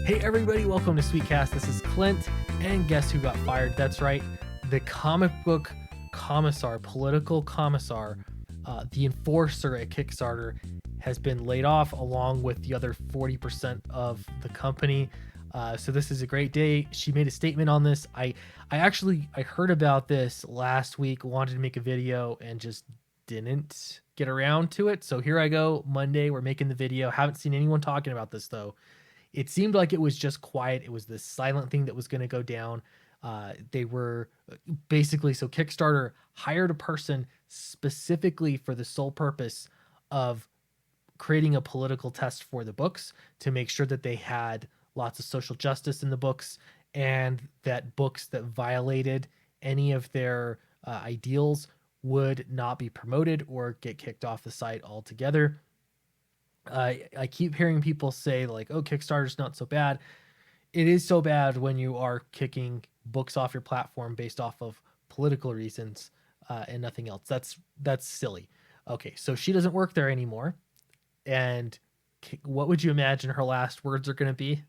Hey everybody, welcome to Sweetcast. This is Clint, and guess who got fired? That's right, the comic book commissar, political commissar, the enforcer at Kickstarter has been laid off along with the other 40% of the company. So this is a great day. She made a statement on this. I heard about this last week, wanted to make a video and just didn't get around to it. So here I go, Monday, we're making the video. Haven't seen anyone talking about this though. It seemed like it was just quiet. It was this silent thing that was going to go down. They were basically, so Kickstarter hired a person specifically for the sole purpose of creating a political test for the books to make sure that they had lots of social justice in the books, and that books that violated any of their ideals would not be promoted or get kicked off the site altogether. I keep hearing people say like, oh, Kickstarter's not so bad. It is so bad when you are kicking books off your platform based off of political reasons and nothing else. That's silly. Okay, so she doesn't work there anymore. And what would you imagine her last words are going to be?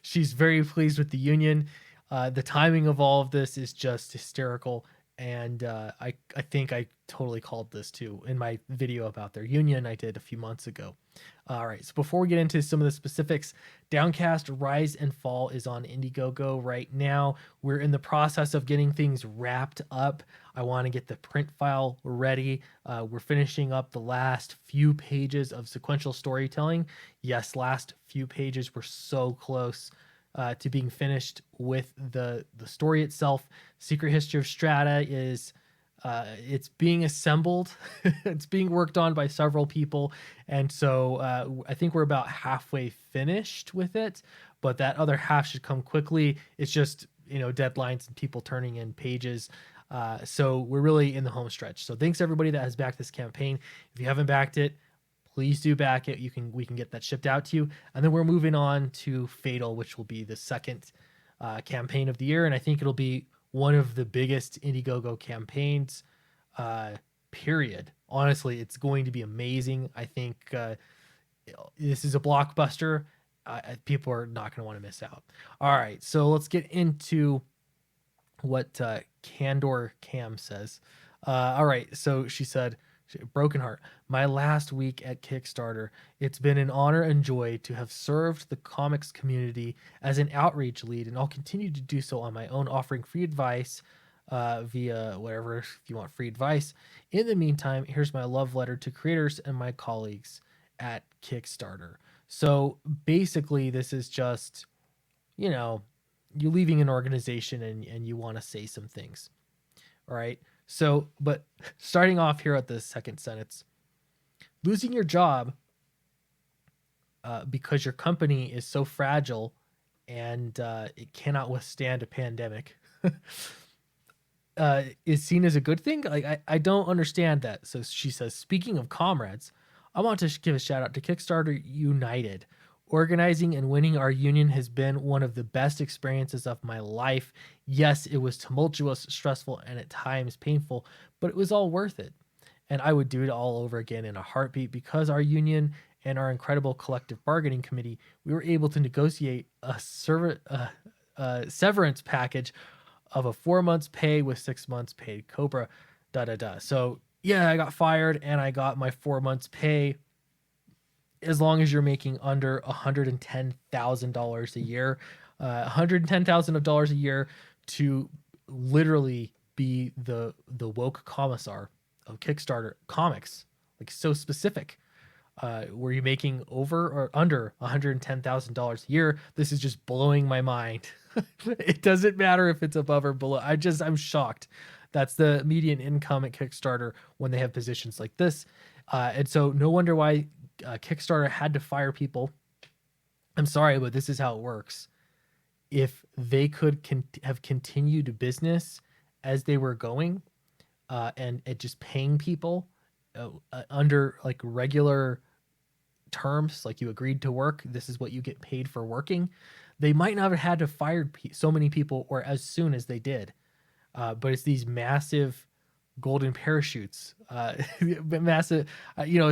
She's very pleased with the union. The timing of all of this is just hysterical. And I think I totally called this too in my video about their union I did a few months ago. All right, so before we get into some of the specifics, Downcast Rise and Fall is on Indiegogo right now. We're in the process of getting things wrapped up. I want to get the print file ready. We're finishing up the last few pages of sequential storytelling. Yes, last few pages were so close to being finished with the story itself. Secret History of Strata is it's being assembled. It's being worked on by several people, and so I think we're about halfway finished with it, but that other half should come quickly. It's just, deadlines and people turning in pages. So we're really in the home stretch. So thanks everybody that has backed this campaign. If you haven't backed it, please do back it. We can get that shipped out to you. And then we're moving on to Fatal, which will be the second campaign of the year. And I think it'll be one of the biggest Indiegogo campaigns, period. Honestly, it's going to be amazing. I think this is a blockbuster. People are not going to want to miss out. All right, so let's get into what Candor Cam says. All right, so she said, broken heart. My last week at Kickstarter, it's been an honor and joy to have served the comics community as an outreach lead, and I'll continue to do so on my own, offering free advice via whatever, if you want free advice. In the meantime, here's my love letter to creators and my colleagues at Kickstarter. So basically, this is just, you're leaving an organization and you want to say some things. All right. So, but starting off here at the second sentence, losing your job because your company is so fragile and it cannot withstand a pandemic is seen as a good thing. Like, I don't understand that. So she says, speaking of comrades, I want to give a shout out to Kickstarter United. Organizing and winning our union has been one of the best experiences of my life. Yes, it was tumultuous, stressful, and at times painful, but it was all worth it. And I would do it all over again in a heartbeat because our union and our incredible collective bargaining committee, we were able to negotiate a severance package of a 4 months pay with 6 months paid Cobra, So yeah, I got fired and I got my 4 months pay. As long as you're making under $110,000 a year, $110,000 a year to literally be the woke commissar of Kickstarter comics, like so specific. Were you making over or under $110,000 a year? This is just blowing my mind. It doesn't matter if it's above or below. I'm shocked. That's the median income at Kickstarter when they have positions like this. And so no wonder why Kickstarter had to fire people. I'm sorry, but this is how it works. If they could have continued business as they were going and just paying people under like regular terms, like you agreed to work, this is what you get paid for working, they might not have had to fire so many people or as soon as they did. But it's these massive golden parachutes, massive,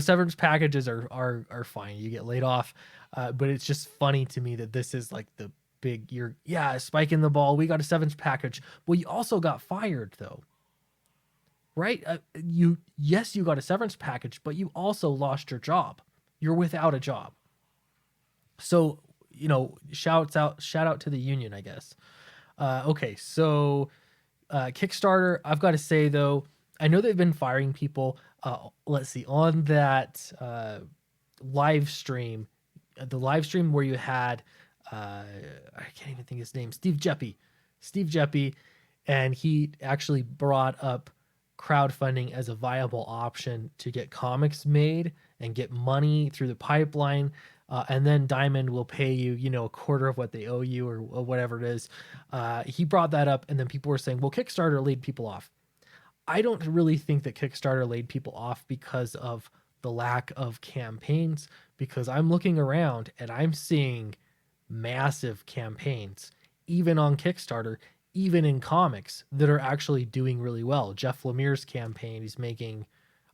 severance packages are fine. You get laid off, but it's just funny to me that this is like the big, you're, yeah, spiking the ball. We got a severance package. Well, you also got fired though, right? Yes, you got a severance package, but you also lost your job. You're without a job. So, shout out to the union, I guess. Okay, so Kickstarter, I've got to say though, I know they've been firing people. Let's see, on that live stream, the live stream where you had, I can't even think his name, Steve Jeppy, and he actually brought up crowdfunding as a viable option to get comics made and get money through the pipeline. And then Diamond will pay you, a quarter of what they owe you, or whatever it is. He brought that up, and then people were saying, well, Kickstarter laid people off. I don't really think that Kickstarter laid people off because of the lack of campaigns, because I'm looking around and I'm seeing massive campaigns, even on Kickstarter, even in comics, that are actually doing really well. Jeff Lemire's campaign, he's making,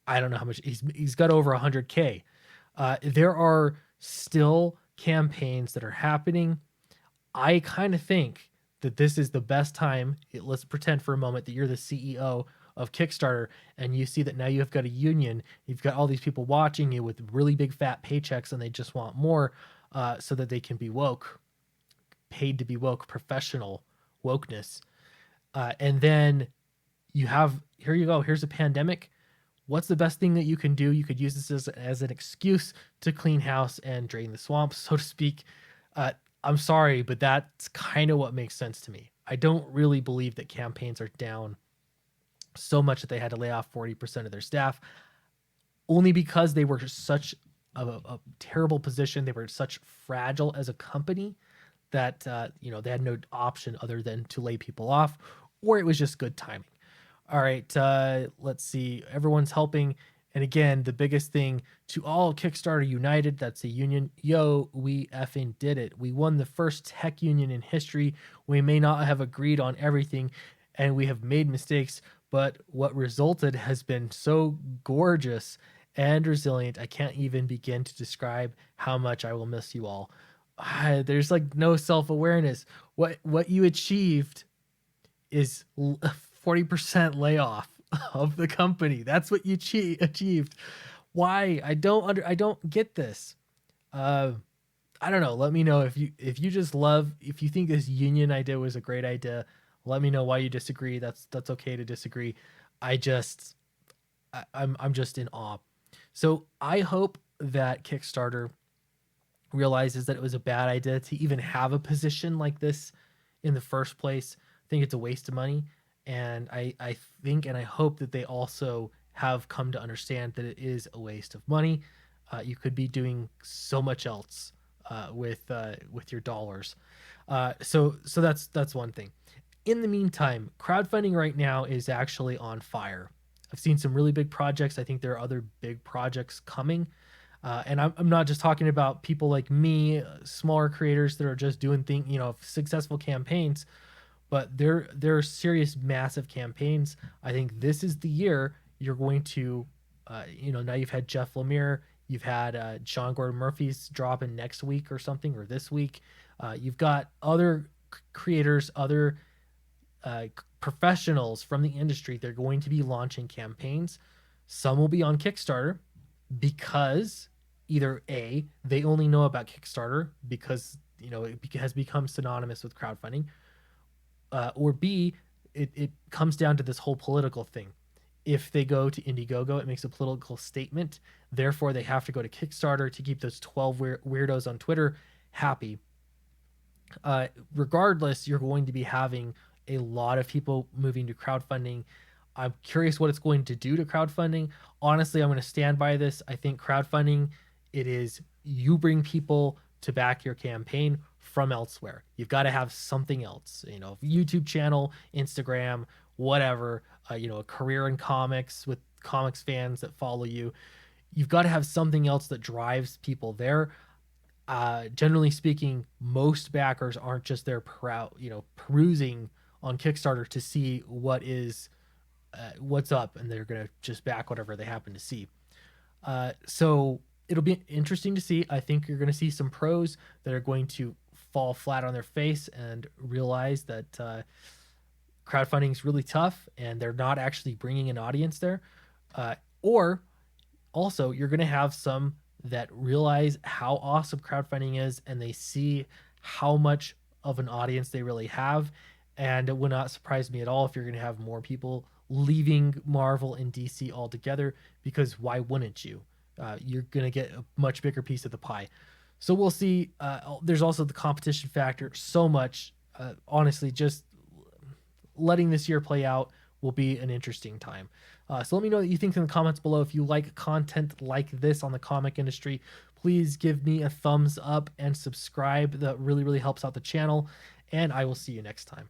I don't know how much, he's got over 100K. There are still campaigns that are happening. I kind of think that this is the best time. Let's pretend for a moment that you're the CEO of Kickstarter and you see that now you've got a union. You've got all these people watching you with really big fat paychecks, and they just want more, so that they can be woke, paid to be woke, professional wokeness. And then here you go. Here's a pandemic. What's the best thing that you can do? You could use this as an excuse to clean house and drain the swamp, so to speak. I'm sorry, but that's kind of what makes sense to me. I don't really believe that campaigns are down so much that they had to lay off 40% of their staff, only because they were such a terrible position. They were such fragile as a company that they had no option other than to lay people off, or it was just good timing. All right, let's see. Everyone's helping. And again, the biggest thing to all Kickstarter United, that's a union. Yo, we effing did it. We won the first tech union in history. We may not have agreed on everything, and we have made mistakes, but what resulted has been so gorgeous and resilient. I can't even begin to describe how much I will miss you all. There's like no self-awareness. What you achieved is 40% layoff of the company. That's what you achieved. Why? I don't get this. I don't know. Let me know if you if you think this union idea was a great idea. Let me know why you disagree. That's okay to disagree. I'm just in awe. So I hope that Kickstarter realizes that it was a bad idea to even have a position like this in the first place. I think it's a waste of money. And I think and I hope that they also have come to understand that it is a waste of money. You could be doing so much else with your dollars. So that's one thing. In the meantime, crowdfunding right now is actually on fire. I've seen some really big projects. I think there are other big projects coming. And I'm not just talking about people like me, smaller creators that are just doing successful campaigns, but there are serious, massive campaigns. I think this is the year you're going to, now you've had Jeff Lemire, you've had Sean Gordon Murphy's dropping next week or something, or this week. You've got other creators, other professionals from the industry. They're going to be launching campaigns. Some will be on Kickstarter because either A, they only know about Kickstarter because it has become synonymous with crowdfunding, or B, it comes down to this whole political thing. If they go to Indiegogo, it makes a political statement. Therefore, they have to go to Kickstarter to keep those 12 weirdos on Twitter happy. Regardless, you're going to be having a lot of people moving to crowdfunding. I'm curious what it's going to do to crowdfunding. Honestly, I'm going to stand by this. I think crowdfunding, it is you bring people to back your campaign from elsewhere. You've got to have something else, YouTube channel, Instagram, whatever, a career in comics with comics fans that follow you. You've got to have something else that drives people there. Generally speaking, most backers aren't just there perusing on Kickstarter to see what is what's up, and they're gonna just back whatever they happen to see. So it'll be interesting to see. I think you're going to see some pros that are going to fall flat on their face and realize that crowdfunding is really tough and they're not actually bringing an audience there. Or also, you're going to have some that realize how awesome crowdfunding is and they see how much of an audience they really have. And it would not surprise me at all if you're going to have more people leaving Marvel and DC altogether, because why wouldn't you? You're going to get a much bigger piece of the pie. So we'll see. There's also the competition factor. So much. Honestly, just letting this year play out will be an interesting time. So let me know what you think in the comments below. If you like content like this on the comic industry, please give me a thumbs up and subscribe. That really, really helps out the channel. And I will see you next time.